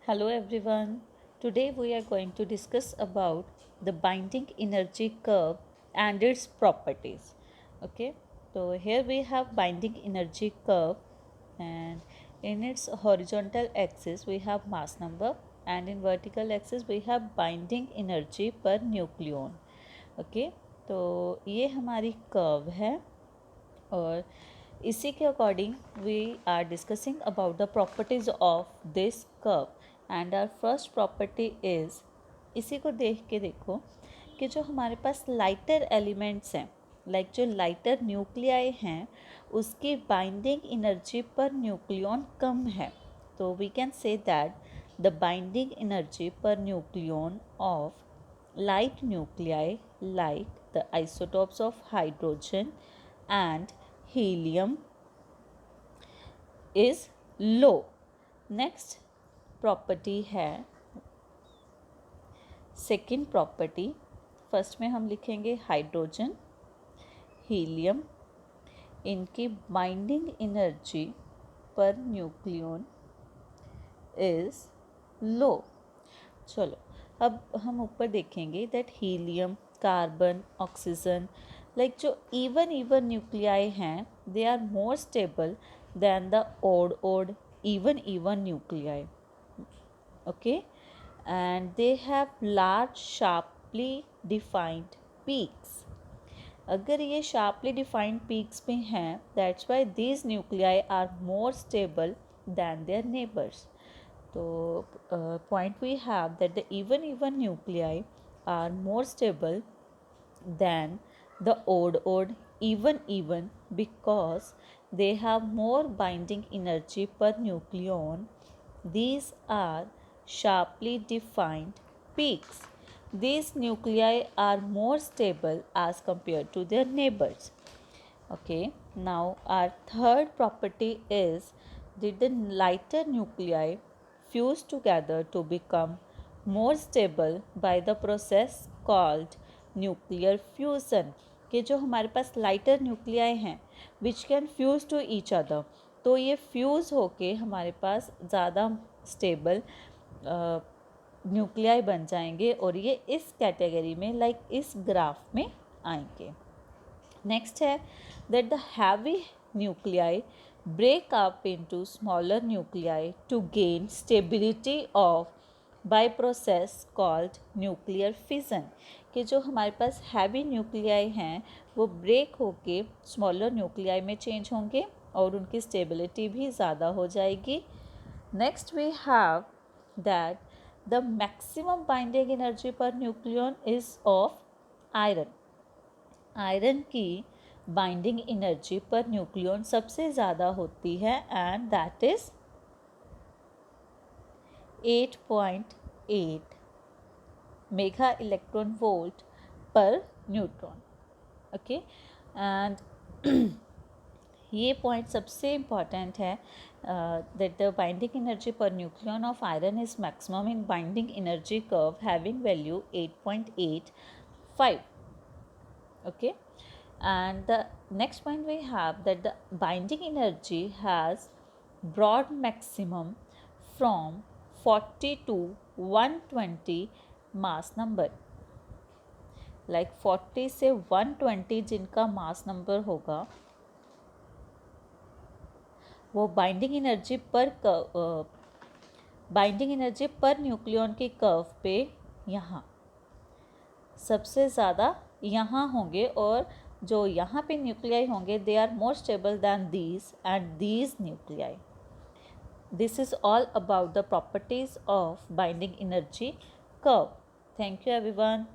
Hello everyone. Today we are going to discuss about the binding energy curve and its properties. Okay, so here we have binding energy curve, and in its horizontal axis we have mass number, and in vertical axis we have binding energy per nucleon. Okay, तो ये हमारी curve है और इसी के according we are discussing about the properties of this curve and our first property is, इसी को देख के देखो कि जो हमारे पास लाइटर एलिमेंट्स हैं, लाइक जो लाइटर न्यूक्लियाई हैं, उसकी बाइंडिंग एनर्जी पर न्यूक्लियन कम है. तो we can say that the binding energy per nucleon of light nuclei like the isotopes of hydrogen and helium is low. Next property है second property. First में हम लिखेंगे hydrogen, helium, इनकी binding energy per nucleon is low. चलो अब हम ऊपर देखेंगे that helium, carbon, oxygen, like जो इवन न्यूक्लियाई हैं, they are more stable than the odd even nuclei. Okay, and they have large sharply defined peaks. अगर ये sharply defined peaks में हैं, that's why these nuclei are more stable than their neighbors. तो point we have that the even nuclei are more stable than the odd even because they have more binding energy per nucleon. These are sharply defined peaks. These nuclei are more stable as compared to their neighbors. Okay, now our third property is that the lighter nuclei fuse together to become more stable by the process called nuclear fusion. के जो हमारे पास लाइटर nuclei हैं which can fuse to each other, तो ये fuse होके हमारे पास ज़्यादा स्टेबल न्यूक्लियाई बन जाएंगे और ये इस कैटेगरी में लाइक इस ग्राफ में आएंगे. नेक्स्ट है that the heavy nuclei break up into smaller nuclei to gain stability of by process called nuclear fission. कि जो हमारे पास हैवी न्यूक्लियाई हैं वो ब्रेक होके स्मॉलर न्यूक्लियाई में चेंज होंगे और उनकी स्टेबिलिटी भी ज़्यादा हो जाएगी. Next we have that the maximum binding energy per nucleon is of iron. Iron की बाइंडिंग एनर्जी पर न्यूक्लियन सबसे ज़्यादा होती है and that is 8.8 mega electron volt per neutron. Okay, and ये पॉइंट सबसे इम्पॉर्टेंट है that the binding energy per nucleon of iron is maximum in binding energy curve having value 8.85. okay, and the next point we have that the binding energy has broad maximum from 40 to 120 mass number. like 40 से 120 जिनका mass number होगा वो binding energy per nucleon की curve पे यहाँ सबसे ज़्यादा यहाँ होंगे और जो यहाँ पे न्यूक्लियाई होंगे they are more stable than these and these nuclei. This is all about the properties of binding energy curve. Thank you everyone.